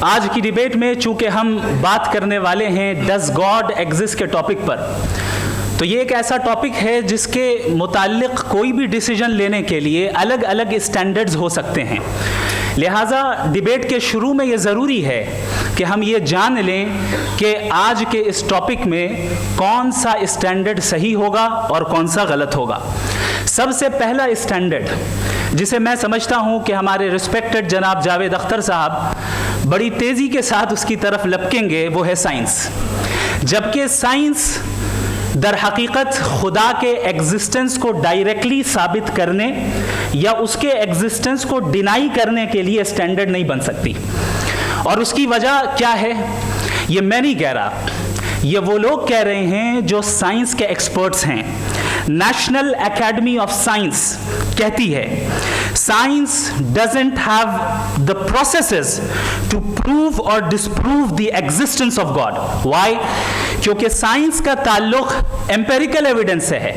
आज की डिबेट में चूंकि हम बात करने वाले हैं डज गॉड एग्जिस्ट के टॉपिक पर, तो ये एक ऐसा टॉपिक है जिसके मुताल्लिक कोई भी डिसीजन लेने के लिए अलग अलग स्टैंडर्ड्स हो सकते हैं। लिहाजा डिबेट के शुरू में ये ज़रूरी है कि हम ये जान लें कि आज के इस टॉपिक में कौन सा स्टैंडर्ड सही होगा और कौन सा गलत होगा। सबसे पहला स्टैंडर्ड जिसे मैं समझता हूँ कि हमारे रिस्पेक्टेड जनाब जावेद अख्तर साहब बड़ी तेज़ी के साथ उसकी तरफ लपकेंगे, वो है साइंस। जबकि साइंस दर हकीकत खुदा के एग्जिस्टेंस को डायरेक्टली साबित करने या उसके एग्जिस्टेंस को डिनाई करने के लिए स्टैंडर्ड नहीं बन सकती। और उसकी वजह क्या है, ये मैं नहीं कह रहा, ये वो लोग कह रहे हैं जो साइंस के एक्सपर्ट्स हैं। नेशनल एकेडमी ऑफ साइंस कहती है science doesn't have the processes to prove और disprove the existence of God. Why? क्योंकि साइंस का ताल्लुक एम्पेरिकल एविडेंस से है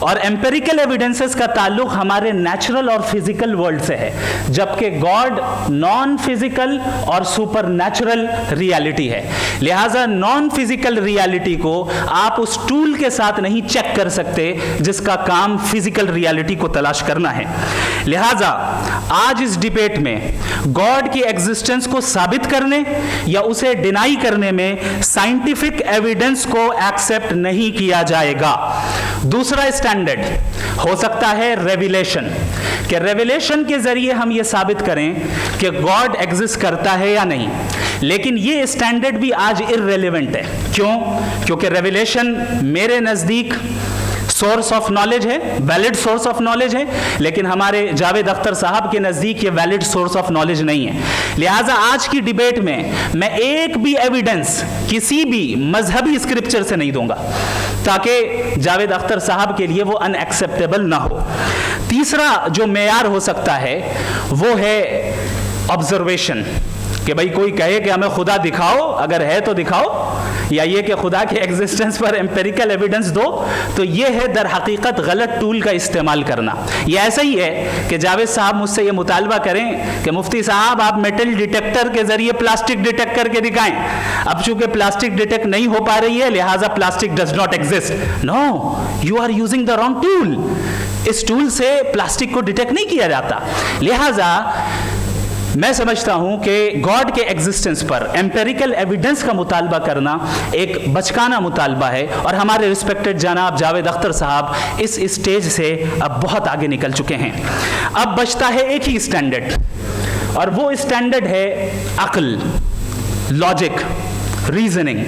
और एम्पेरिकल एविडेंसेस का ताल्लुक हमारे नेचुरल और फिजिकल वर्ल्ड से है, जबकि गॉड नॉन फिजिकल और सुपर नेचुरल रियलिटी है। लिहाजा नॉन फिजिकल रियलिटी को आप उस टूल के साथ नहीं चेक कर सकते जिसका काम फिजिकल रियलिटी को तलाश करना है। लिहाजा आज इस डिबेट में गॉड की एग्जिस्टेंस को साबित करने या उसे डिनाई करने में साइंटिफिक एविडेंस को एक्सेप्ट नहीं किया जाएगा। दूसरा स्टैंडर्ड हो सकता है रेविलेशन, कि रेविलेशन के जरिए हम ये साबित करें कि गॉड एग्जिस्ट करता है या नहीं। लेकिन ये स्टैंडर्ड भी आज इररिलेवेंट है। क्यों? क्योंकि रेविलेशन मेरे नज़दीक सोर्स ऑफ नॉलेज है, वैलिड सोर्स ऑफ नॉलेज है, लेकिन हमारे जावेद अख्तर साहब के नज़दीक ये वैलिड सोर्स ऑफ नॉलेज नहीं है। लिहाजा आज की डिबेट में मैं एक भी एविडेंस किसी भी मजहबी स्क्रिप्चर से नहीं दूंगा ताकि जावेद अख्तर साहब के लिए वो अनएक्सेप्टेबल ना हो। तीसरा जो मेयार हो सकता है वो है ऑब्जर्वेशन, कि भाई कोई कहे कि हमें खुदा दिखाओ, अगर है तो दिखाओ, या ये कि खुदा के एग्जिस्टेंस पर एम्पेरिकल एविडेंस दो, तो ये है दर हकीकत गलत टूल का इस्तेमाल करना। ये ऐसा ही है कि जावेद साहब मुझसे ये मुतालबा करें कि मुफ्ती साहब आप मेटल डिटेक्टर के जरिए प्लास्टिक डिटेक्ट करके दिखाएं। अब चूंकि प्लास्टिक डिटेक्ट नहीं हो पा रही है लिहाजा plastic does not exist. No, you are using the wrong tool. इस टूल से प्लास्टिक को डिटेक्ट नहीं किया जाता। लिहाजा मैं समझता हूं कि गॉड के एग्जिस्टेंस पर एम्पेरिकल एविडेंस का मुतालबा करना एक बचकाना मुतालबा है और हमारे रिस्पेक्टेड जनाब जावेद अख्तर साहब इस स्टेज से अब बहुत आगे निकल चुके हैं। अब बचता है एक ही स्टैंडर्ड और वो स्टैंडर्ड है अक्ल, लॉजिक, रीजनिंग।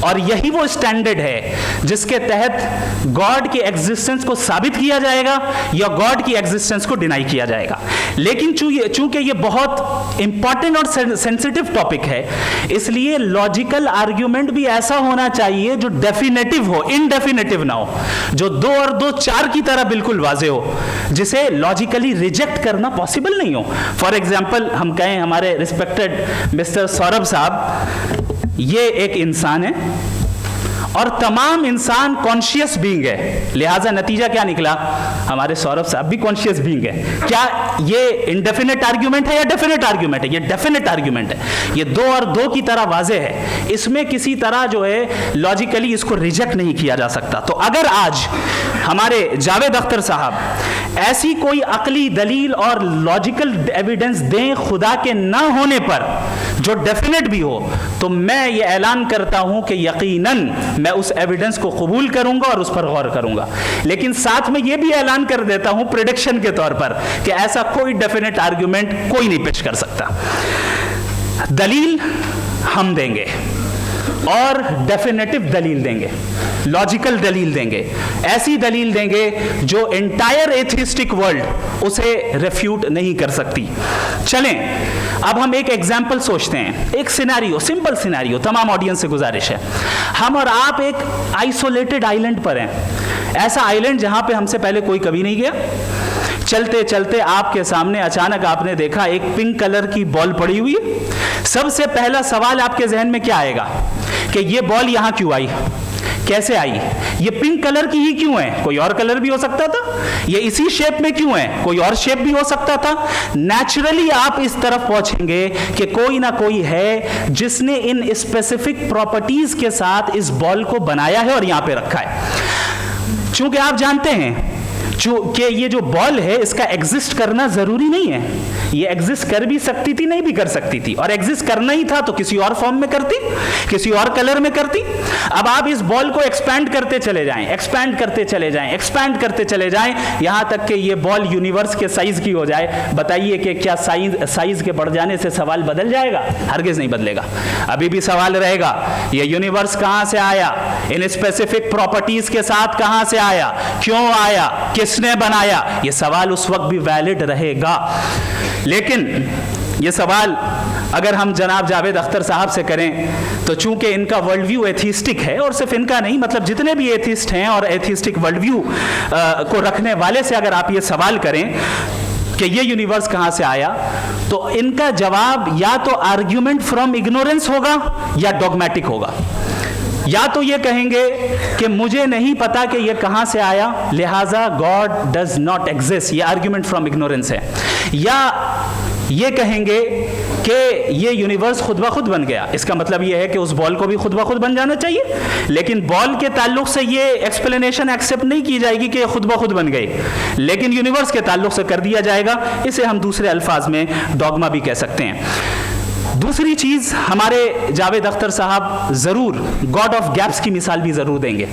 और यही वो स्टैंडर्ड है जिसके तहत गॉड की एग्जिस्टेंस को साबित किया जाएगा या गॉड की एग्जिस्टेंस को डिनाई किया जाएगा। लेकिन चूंकि ये बहुत इंपॉर्टेंट और सेंसिटिव टॉपिक है, इसलिए लॉजिकल आर्ग्यूमेंट भी ऐसा होना चाहिए जो डेफिनेटिव हो, इनडेफिनेटिव ना हो, जो 2 और 2 4 की तरह बिल्कुल वाजे हो, जिसे लॉजिकली रिजेक्ट करना पॉसिबल नहीं हो। फॉर एग्जाम्पल हम कहें हमारे रिस्पेक्टेड मिस्टर सौरभ साहब ये एक इंसान है और तमाम इंसान कॉन्शियस बीइंग है, लिहाजा नतीजा क्या निकला, हमारे सौरभ साहब भी कॉन्शियस बीइंग है। क्या ये इनडेफिनेट आर्ग्यूमेंट है या डेफिनेट आर्ग्यूमेंट है? ये डेफिनेट आर्ग्यूमेंट है। ये 2 और 2 की तरह वाजे है, इसमें किसी तरह जो है लॉजिकली इसको रिजेक्ट नहीं किया जा सकता। तो अगर आज हमारे जावेद अख्तर साहब ऐसी कोई अकली दलील और लॉजिकल एविडेंस दें खुदा के ना होने पर जो डेफिनेट भी हो, तो मैं ये ऐलान करता हूं कि यकीनन मैं उस एविडेंस को कबूल करूंगा और उस पर गौर करूंगा। लेकिन साथ में यह भी ऐलान कर देता हूं प्रेडिक्शन के तौर पर कि ऐसा कोई डेफिनेट आर्ग्यूमेंट कोई नहीं पेश कर सकता। दलील हम देंगे और डेफिनेटिव दलील देंगे, लॉजिकल दलील देंगे, ऐसी दलील देंगे जो एंटायर एथिस्टिक वर्ल्ड उसे रेफ्यूट नहीं कर सकती। चलें अब हम एक एग्जाम्पल सोचते हैं, एक सिनेरियो, सिंपल सिनेरियो, तमाम ऑडियंस से गुजारिश है, हम और आप एक आइसोलेटेड आइलैंड पर हैं, ऐसा आइलैंड जहां पे हमसे पहले कोई कभी नहीं गया। चलते चलते आपके सामने अचानक आपने देखा एक पिंक कलर की बॉल पड़ी हुई है। सबसे पहला सवाल आपके जहन में क्या आएगा कि ये बॉल यहां क्यों आई, कैसे आई? ये पिंक कलर की ही क्यों है? कोई और कलर भी हो सकता था। ये इसी शेप में क्यों है? कोई और शेप भी हो सकता था। नेचुरली आप इस तरफ पहुंचेंगे कि कोई ना कोई है जिसने इन स्पेसिफिक प्रॉपर्टीज के साथ इस बॉल को बनाया है और यहां पे रखा है। चूंकि आप जानते हैं कि ये जो बॉल है इसका एग्जिस्ट करना जरूरी नहीं है। ये एग्जिस्ट कर भी सकती थी, नहीं भी कर सकती थी, और एग्जिस्ट करना ही था तो किसी और फॉर्म में करती, किसी और कलर में करती। अब आप इस बॉल को एक्सपैंड करते चले जाएं, एक्सपैंड करते चले जाएं, एक्सपैंड करते चले जाएं, यहां तक कि ये बॉल यूनिवर्स के साइज की हो जाए। बताइए कि क्या साइज के बढ़ जाने से सवाल बदल जाएगा? हरगिज नहीं बदलेगा। अभी भी सवाल रहेगा, ये यूनिवर्स कहां से आया, इन स्पेसिफिक प्रॉपर्टीज के साथ कहां से आया, क्यों आया, किसने बनाया? ये सवाल उस वक्त भी वैलिड रहेगा। लेकिन ये सवाल अगर हम जनाब जावेद अख्तर साहब से करें तो चूंकि इनका वर्ल्ड व्यू एथिस्टिक है, और सिर्फ इनका नहीं, मतलब जितने भी एथिस्ट हैं और एथिस्टिक वर्ल्ड व्यू को रखने वाले से अगर आप ये सवाल करें कि ये यूनिवर्स कहां से आया, तो इनका जवाब या तो आर्ग्यूमेंट फ्रॉम इग्नोरेंस होगा या डॉगमेटिक होगा। या तो ये कहेंगे कि मुझे नहीं पता कि ये कहां से आया, लिहाजा गॉड डज नॉट एग्जिस्ट, ये आर्ग्यूमेंट फ्रॉम इग्नोरेंस है। या ये कहेंगे कि ये यूनिवर्स खुद ब खुद बन गया, इसका मतलब ये है कि उस बॉल को भी खुद ब खुद बन जाना चाहिए। लेकिन बॉल के ताल्लुक से ये एक्सप्लेनेशन एक्सेप्ट नहीं की जाएगी कि ये खुद ब खुद बन गई, लेकिन यूनिवर्स के ताल्लुक से कर दिया जाएगा। इसे हम दूसरे अल्फाज में डॉगमा भी कह सकते हैं। दूसरी चीज, हमारे जावेद अख्तर साहब जरूर गॉड ऑफ गैप्स की मिसाल भी जरूर देंगे,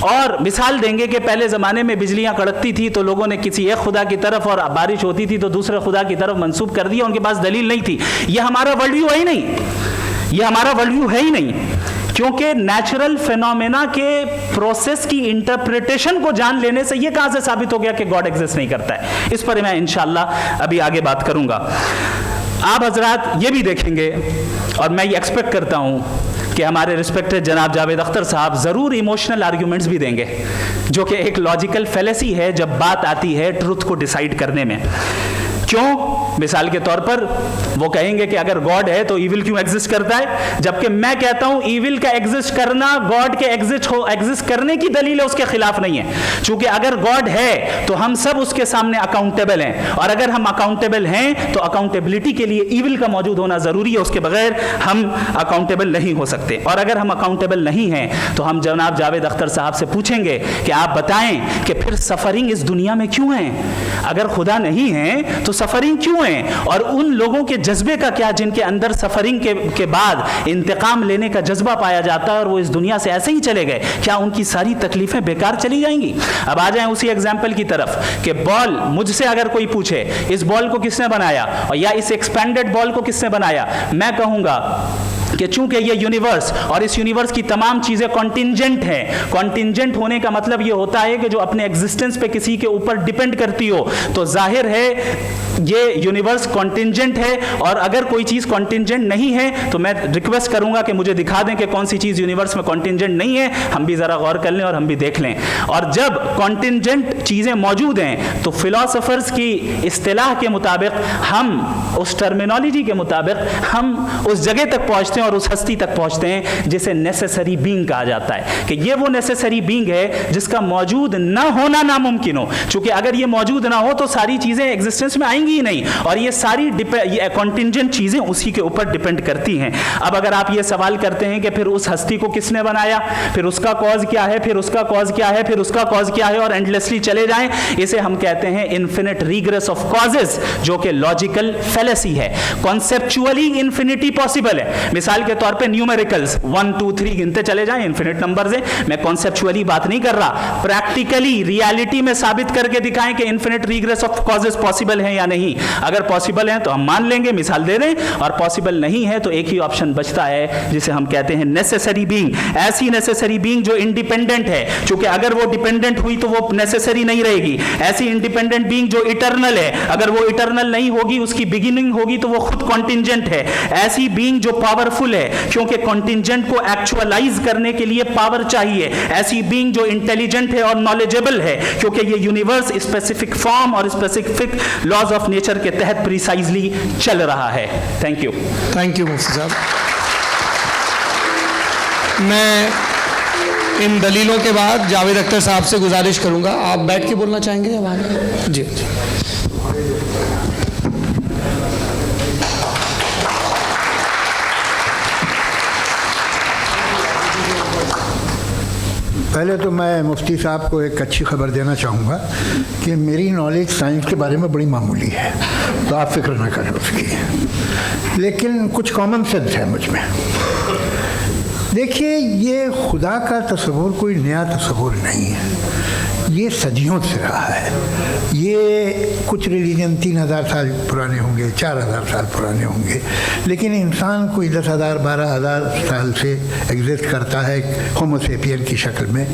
और मिसाल देंगे कि पहले ज़माने में बिजलियां कड़कती थी तो लोगों ने किसी एक खुदा की तरफ, और बारिश होती थी तो दूसरे खुदा की तरफ मंसूब कर दिया, उनके पास दलील नहीं थी। यह हमारा वर्ल्ड व्यू है ही नहीं, यह हमारा वर्ल्ड व्यू है ही नहीं, क्योंकि नेचुरल फिनोमेना के प्रोसेस की इंटरप्रिटेशन को जान लेने से यह कहां से साबित हो गया कि गॉड एग्जिस्ट नहीं करता है। इस पर मैं इंशाल्लाह अभी आगे बात करूंगा। आप हजरात ये भी देखेंगे, और मैं ये एक्सपेक्ट करता हूं कि हमारे रिस्पेक्टेड जनाब जावेद अख्तर साहब ज़रूर इमोशनल आर्ग्यूमेंट्स भी देंगे, जो कि एक लॉजिकल फैलेसी है जब बात आती है ट्रुथ को डिसाइड करने में। क्यों? मिसाल के तौर पर वो कहेंगे कि अगर गॉड है तो ईविल क्यों एग्जिस्ट करता है, जबकि मैं कहता हूं ईविल का एग्जिस्ट करना गॉड के एग्जिस्ट करने की दलील है, उसके खिलाफ नहीं है। क्योंकि अगर गॉड है तो हम सब उसके सामने अकाउंटेबल हैं, और अगर हम अकाउंटेबल हैं तो अकाउंटेबिलिटी के लिए ईविल का मौजूद होना जरूरी है, उसके बगैर हम अकाउंटेबल नहीं हो सकते। और अगर हम अकाउंटेबल नहीं हैं तो हम जनाब जावेद अख्तर साहब से पूछेंगे कि आप बताएं कि फिर सफरिंग इस दुनिया में क्यों है? अगर खुदा नहीं है तो सफरिंग क्यों है? और उन लोगों के जज्बे का क्या जिनके अंदर सफरिंग के बाद इंतकाम लेने का जज्बा पाया जाता है और वो इस दुनिया से ऐसे ही चले गए, क्या उनकी सारी तकलीफें बेकार चली जाएंगी? अब आ जाएं उसी एग्जाम्पल की तरफ कि बॉल, मुझसे अगर कोई पूछे इस बॉल को किसने बनाया, और या इस एक्सपेंडेड बॉल को किसने बनाया, मैं कहूंगा कि चूंकि ये यूनिवर्स और इस यूनिवर्स की तमाम चीजें कॉन्टिंजेंट हैं। कॉन्टिंजेंट होने का मतलब ये होता है कि जो अपने एग्जिस्टेंस पे किसी के ऊपर डिपेंड करती हो, तो जाहिर है ये यूनिवर्स कॉन्टिंजेंट है। और अगर कोई चीज कॉन्टिंजेंट नहीं है तो मैं रिक्वेस्ट करूंगा कि मुझे दिखा दें कि कौन सी चीज यूनिवर्स में कॉन्टिंजेंट नहीं है, हम भी जरा गौर कर लें और हम भी देख लें। और जब कॉन्टिंजेंट चीजें मौजूद हैं तो फिलोसोफर्स की इस्तिलाह के मुताबिक, हम उस टर्मिनोलॉजी के मुताबिक हम उस जगह तक पहुंचते हैं और उस हस्ती तक पहुंचते हैं जिसे नेसेसरी बीइंग कहा जाता है, कि ये वो नेसेसरी बीइंग है जिसका मौजूद ना होना नामुमकिन हो। क्योंकि अगर ये मौजूद ना हो तो सारी चीजें एग्जिस्टेंस में आएंगी ही नहीं, और ये सारी कॉन्टिंजेंट चीजें उसी के ऊपर डिपेंड करती हैं। अब अगर आप ये सवाल करते हैं कि फिर उस हस्ती को किसने बनाया, फिर उसका कॉज क्या है, फिर उसका कॉज क्या है, फिर उसका कॉज क्या है, और एंडलेसली चले जाएं, इसे हम कहते हैं इन्फिनिट रीग्रेस ऑफ कॉजेस, जो कि लॉजिकल फैलेसी है। कॉन्सेप्चुअली इंफिनिटी पॉसिबल है। मिसाल के तौर पे न्यूमेरिकल्स 1 2 3 गिनते चले जाएं, इन्फिनिट नंबर्स हैं। मैं कॉन्सेप्चुअली बात नहीं कर रहा, प्रैक्टिकली रियलिटी में साबित करके दिखाएं कि infinite regress of causes possible है या नहीं। अगर पॉसिबल है तो हम मान लेंगे, मिसाल दे दें, और पॉसिबल नहीं है तो एक ही ऑप्शन बचता है जिसे हम कहते हैं नेसेसरी बीइंग। ऐसी नेसेसरी बीइंग जो इंडिपेंडेंट है, क्योंकि अगर वो डिपेंडेंट हुई तो वो नेसेसरी नहीं रहेगी। ऐसी इंडिपेंडेंट बीइंग जो इटर्नल है, अगर वो इटर्नल नहीं होगी, उसकी बिगिनिंग होगी तो वो खुद कॉन्टिंजेंट है। ऐसी बीइंग जो पावरफुल है, क्योंकि कॉन्टिंजेंट को एक्चुअलाइज करने के लिए पावर चाहिए। ऐसी बीइंग जो इंटेलिजेंट है और नॉलेजेबल है, क्योंकि ये यूनिवर्स स्पेसिफिक फॉर्म और स्पेसिफिक लॉज ऑफ नेचर के तहत प्रिसाइजली चल रहा है। Thank you. थैंक यू मुफ्ती साहब। मैं इन दलीलों के बाद जावेद अख्तर साहब से गुजारिश करूंगा, आप बैठ के बोलना चाहेंगे या बाहर? जी जी। पहले तो मैं मुफ्ती साहब को एक अच्छी खबर देना चाहूँगा कि मेरी नॉलेज साइंस के बारे में बड़ी मामूली है, तो आप फिक्र ना करें उसकी, लेकिन कुछ कॉमन सेंस है मुझ में। देखिए, ये खुदा का तस्वुर कोई नया तस्वुर नहीं है, ये सदियों से रहा है। ये कुछ रिलीजन 3000 साल पुराने होंगे, 4000 साल पुराने होंगे, लेकिन इंसान कोई 10,000 12,000 साल से एग्जिस्ट करता है होमो सेपियन की शक्ल में,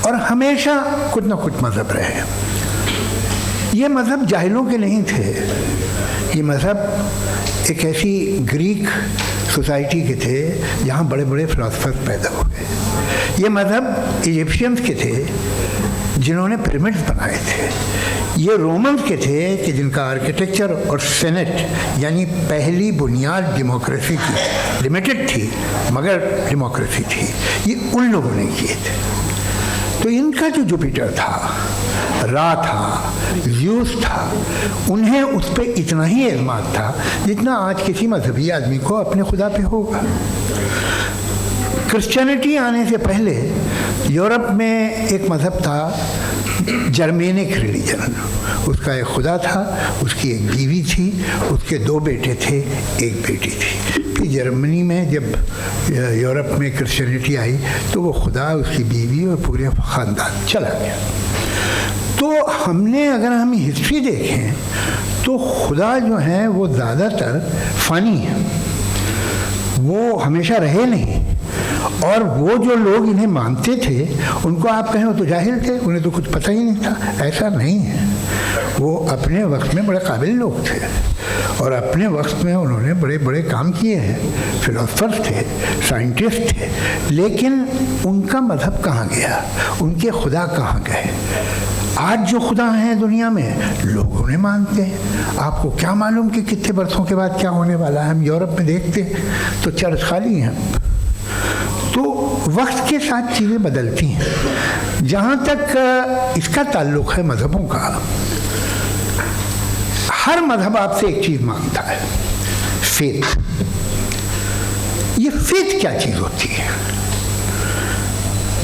और हमेशा कुछ ना कुछ मज़हब रहे। ये मज़हब जाहिलों के नहीं थे, ये मज़हब एक ऐसी ग्रीक सोसाइटी के थे जहाँ बड़े बड़े फिलोसफर्स पैदा हुए। ये मज़हब इजिप्शियंस के थे जिन्होंने पिरामिड्स बनाए थे। ये रोमन्स के थे कि जिनका आर्किटेक्चर और सेनेट यानी पहली बुनियाद डेमोक्रेसी की लिमिटेड थी मगर डेमोक्रेसी थी, ये उन लोगों ने किए थे। तो इनका जो जुपिटर था, रा था, ज़्यूस था, उन्हें उस पर इतना ही एतमाद था जितना आज किसी मजहबी आदमी को अपने खुदा पे होगा। क्रिश्चियनिटी आने से पहले यूरोप में एक मज़हब था जर्मेनिक रिलीजन, उसका एक खुदा था, उसकी एक बीवी थी, उसके 2 बेटे थे, एक बेटी थी। फिर जर्मनी में जब यूरोप में क्रिश्चियनिटी आई तो वो खुदा, उसकी बीवी और पूरे ख़ानदान चला गया। तो अगर हम हिस्ट्री देखें तो खुदा जो हैं वो ज़्यादातर फ़नी है, वो हमेशा रहे नहीं। और वो जो लोग इन्हें मानते थे उनको आप कहें वो तो जाहिल थे, उन्हें तो कुछ पता ही नहीं था, ऐसा नहीं है। वो अपने वक्त में बड़े काबिल लोग थे और अपने वक्त में उन्होंने बड़े बड़े काम किए हैं, फिलोसफर्स थे, साइंटिस्ट थे, लेकिन उनका मज़हब कहाँ गया, उनके खुदा कहाँ गए? आज जो खुदा हैं दुनिया में लोग उन्हें मानते हैं। आपको क्या मालूम कि कितने बरसों के बाद क्या होने वाला है? हम यूरोप में देखते तो चर्च खाली हैं। तो वक्त के साथ चीज़ें बदलती हैं। जहाँ तक इसका ताल्लुक़ है मज़हबों का, हर मज़हब आपसे एक चीज़ मांगता है, फेथ। ये फेथ क्या चीज़ होती है?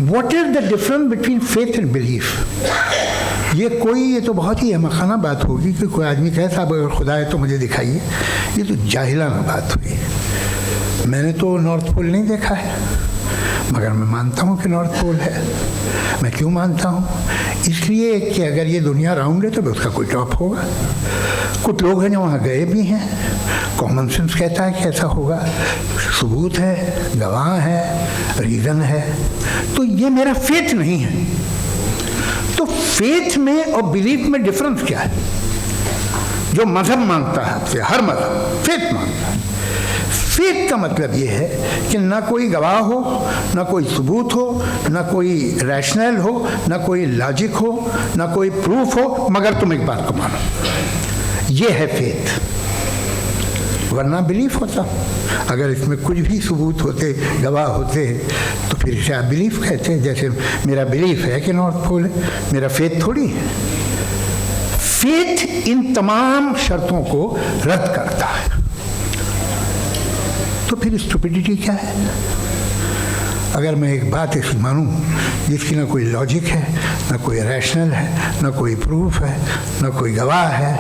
What is the difference between faith and belief? ये तो बहुत ही अहमक़ाना बात होगी कि कोई आदमी कहे साहब अगर खुदा है तो मुझे दिखाइए। ये तो जाहिलाना बात हुई। मैंने तो नॉर्थ पोल नहीं देखा है, मगर मैं मानता हूँ कि नॉर्थ पोल है। मैं क्यों मानता हूँ? इसलिए कि अगर ये दुनिया राउंड है तो उसका कोई टॉप होगा। कुछ लोग हैं जो वहाँ गए भी हैं, कॉमन सेंस कहता है कि ऐसा होगा, सबूत है, गवाह है, रीज़न है। तो ये मेरा फेथ नहीं है। तो फेथ में और बिलीफ में डिफरेंस क्या है? जो मज़हब मांगता है आपसे, हर मज़हब फेथ मांगता है। फेथ का मतलब ये है कि ना कोई गवाह हो, ना कोई सबूत हो, ना कोई रैशनल हो, ना कोई लॉजिक हो, ना कोई प्रूफ हो, मगर तुम एक बात को मानो। ये है फेथ। वरना बिलीफ होता। अगर इसमें कुछ भी सबूत होते, गवाह होते, तो फिर इसे आप बिलीफ कहते हैं। जैसे मेरा बिलीफ है कि नॉर्थ पोल है, मेरा फेथ थोड़ी है। फेथ इन तमाम शर्तों को रद्द करता है। तो फिर स्टुपिडिटी क्या है? अगर मैं एक बात ऐसी मानूं जिसकी ना कोई लॉजिक है, ना कोई रैशनल है, ना कोई प्रूफ है, ना कोई गवाह है,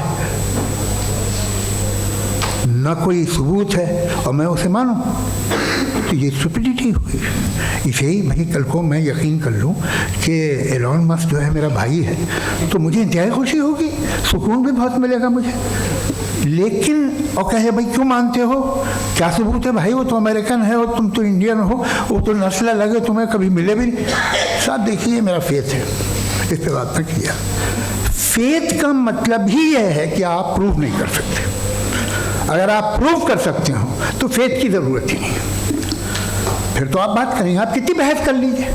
ना कोई सबूत है, और मैं उसे मानूं, तो ये स्टुपिडिटी हुई। इसे ही भाई कल को मैं यकीन कर लूँ कि एलॉन मस्क जो है मेरा भाई है, तो मुझे इंतहाई खुशी होगी, सुकून भी बहुत मिलेगा मुझे। लेकिन और कहे भाई क्यों मानते हो, क्या सबूत है भाई, वो तो अमेरिकन है और तुम तो इंडियन हो, वो तो नस्ल लगे, तुम्हें कभी मिले भी नहीं। साहब देखिए मेरा फेथ है, इस पर बात न किया। फेथ का मतलब ही यह है कि आप प्रूव नहीं कर सकते। अगर आप प्रूव कर सकते हो तो फेथ की ज़रूरत ही नहीं, फिर तो आप बात करेंगे, आप कितनी बहस कर लीजिए।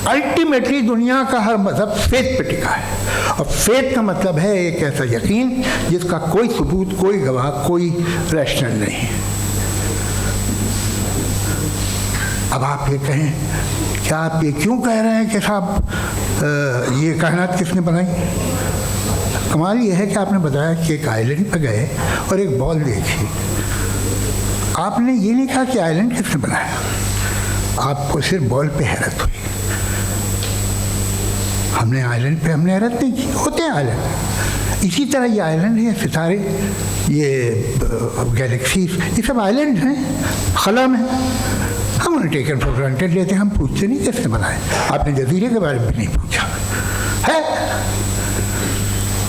अल्टीमेटली दुनिया का हर मज़हब फेथ पे टिका है, और फेथ का मतलब है एक ऐसा यकीन जिसका कोई सबूत, कोई गवाह, कोई रैशनल नहीं। अब आप ये कहें कि क्या आप ये क्यों कह रहे हैं कि साहब ये कायनात किसने बनाई? कमाल ये है कि आपने बताया कि एक आइलैंड पे गए और एक बॉल देखी। आपने ये नहीं कहा कि आइलैंड किसने बनाया, आपको सिर्फ बॉल पे हैरत हुई। हमने आइलैंड पे हमने हैरत नहीं की, होते हैं आइलैंड। इसी तरह ये आइलैंड है, सितारे, ये गैलेक्सीज, ये सब आइलैंड हैं खला में। हम उन्हें टेकन फॉर ग्रांटेड लेते हैं, हम पूछते नहीं किसने बनाए। आपने जजीरे के बारे में भी नहीं पूछा है।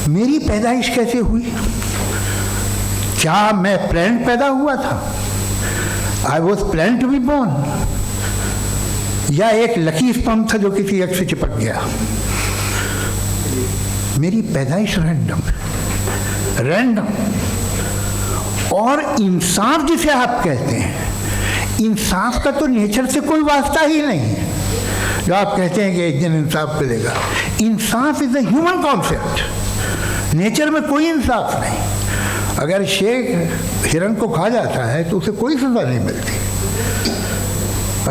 मेरी पैदाइश कैसे हुई? क्या मैं प्लान पैदा हुआ था? I was plan to be born, या एक लकी स्पर्म था जो किसी एक से चिपक गया? मेरी पैदाइश रैंडम। और इंसाफ जिसे आप कहते हैं, इंसाफ का तो नेचर से कोई वास्ता ही नहीं है। जो आप कहते हैं कि एक दिन इंसाफ मिलेगा, insaf is a human concept. Nature में कोई इंसाफ नहीं। अगर शेर हिरन को खा जाता है तो उसे कोई सजा नहीं मिलती।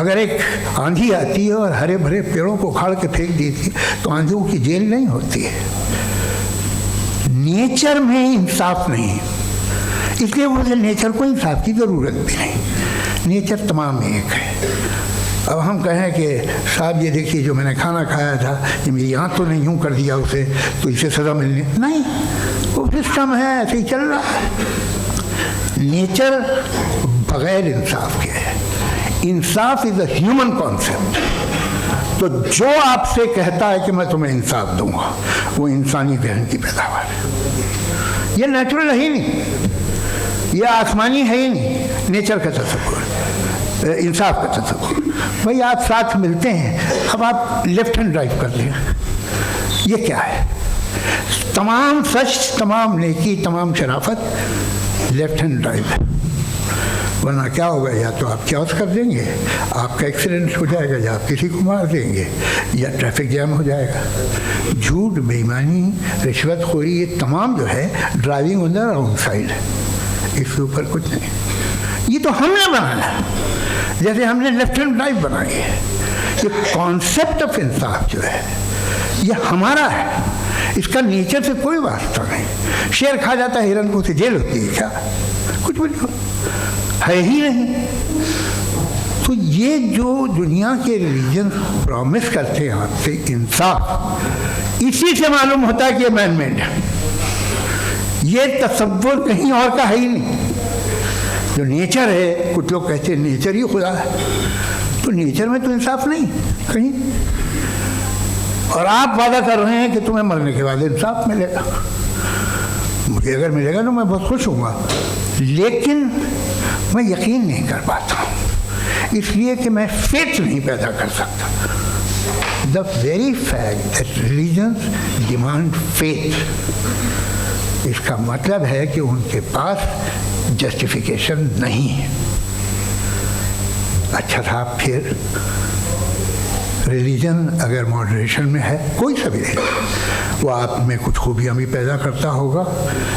अगर एक आंधी आती है और हरे भरे पेड़ों को उखाड़ के फेंक देती है तो आंधियों की जेल नहीं होती है। नेचर में इंसाफ नहीं, इसलिए मुझे नेचर को इंसाफ की ज़रूरत भी नहीं। नेचर तमाम एक है। अब हम कहें कि साहब ये देखिए जो मैंने खाना खाया था, ये मेरी आँख तो नहीं यूँ कर दिया उसे, तो इसे सज़ा मिलनी नहीं। वो सिस्टम है, ऐसे ही चल रहा है। नेचर बग़ैर इंसाफ के है। इंसाफ इज़ अ ह्यूमन कॉन्सेप्ट। तो जो आपसे कहता है कि मैं तुम्हें इंसाफ दूंगा, वो इंसानी जहन की पैदावार है। ये नेचुरल है ही नहीं, ये आसमानी है ही नहीं। नेचर का तसव्वुर, इंसाफ का तसव्वुर। भाई आप साथ मिलते हैं, अब आप लेफ्ट हैंड ड्राइव कर लें, ये क्या है? तमाम सच, तमाम नेकी, तमाम शराफत लेफ्ट हैंड ड्राइव है। वरना क्या होगा, या तो आप क्रॉस कर देंगे, आपका एक्सीडेंट हो जाएगा, या आप किसी को मार देंगे, या ट्रैफिक जैम हो जाएगा। झूठ, बेईमानी, रिश्वतखोरी, ये तमाम जो है driving on the wrong side है। इसके ऊपर कुछ नहीं। ये तो हमने बनाया, जैसे हमने लेफ्ट हैंड ड्राइव बनाई है। ये कॉन्सेप्ट ऑफ इंसाफ जो है ये हमारा है, इसका नेचर से कोई वास्ता नहीं। शेर खा जाता है हिरन को, उसे जेल होती है क्या? कुछ भी नहीं है ही नहीं। तो ये जो दुनिया के रिलीजन प्रॉमिस करते हैं आपसे इंसाफ, इसी से मालूम होता है कि ये मैन मेड है। ये तसव्वुर कहीं और का है ही नहीं। जो नेचर है, कुछ लोग कहते हैं नेचर ही खुदा है, तो नेचर में तो इंसाफ नहीं कहीं। और आप वादा कर रहे हैं कि तुम्हें मरने के बाद इंसाफ मिलेगा। मुझे अगर मिलेगा तो मैं बहुत खुश हूँगा, लेकिन मैं यकीन नहीं कर पाता हूँ, इसलिए कि मैं फेथ नहीं पैदा कर सकता। The very fact that religions demand faith, इसका मतलब है कि उनके पास जस्टिफिकेशन नहीं है। अच्छा था, फिर रिलीजन अगर मॉडरेशन में है, कोई सा भी है, वो आप में कुछ खूबियाँ भी पैदा करता होगा।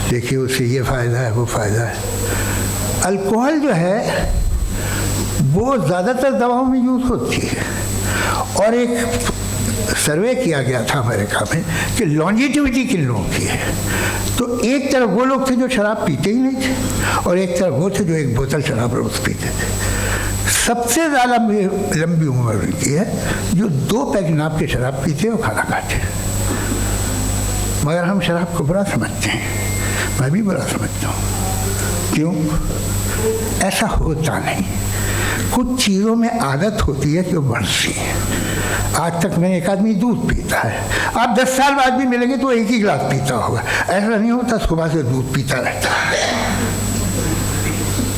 देखिए उससे ये फ़ायदा है, वो फ़ायदा है। अल्कोहल जो है वो ज़्यादातर दवाओं में यूज़ होती है। और एक सर्वे किया गया था अमेरिका में कि लॉन्जिटिविटी किन लोगों की है, तो एक तरफ वो लोग थे जो शराब पीते ही नहीं थे, और एक तरफ वो थे जो एक बोतल शराब रोज़ पीते थे। सबसे ज़्यादा लंबी उम्र उनकी है जो 2 पैक नाप के शराब पीते और खाना खाते हैं। मगर हम शराब को बुरा समझते हैं, मैं भी बुरा समझता हूँ। क्यों? ऐसा होता नहीं। कुछ चीज़ों में आदत होती है कि वो बढ़ती है। आज तक मैं एक आदमी दूध पीता है, आप 10 साल बाद भी मिलेंगे तो एक ही गिलास पीता होगा। ऐसा नहीं होता, सुबह से दूध पीता रहता है।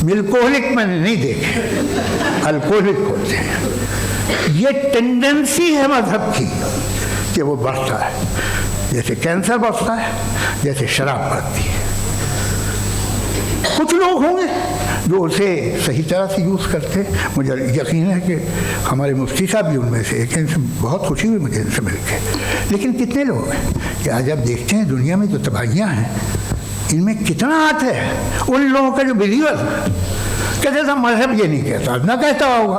मिल्कोहलिक मैंने नहीं देखे, अल्कोहलिक होते हैं। ये टेंडेंसी है मजहब की कि वो बढ़ता है, जैसे कैंसर बढ़ता है, जैसे शराब बढ़ती है। कुछ लोग होंगे जो उसे सही तरह से यूज़ करते। मुझे यकीन है कि हमारे मुफ्ती साहब भी उनमें से एक हैं, इनसे बहुत खुशी हुई मुझे इनसे मिलकर। लेकिन कितने लोग हैं कि आज आप देखते हैं दुनिया में जो तबाहियाँ हैं, इनमें कितना हाथ है उन लोगों का जो बिलीवर कहते थे। मजहब ये नहीं कहता, ना कहता होगा।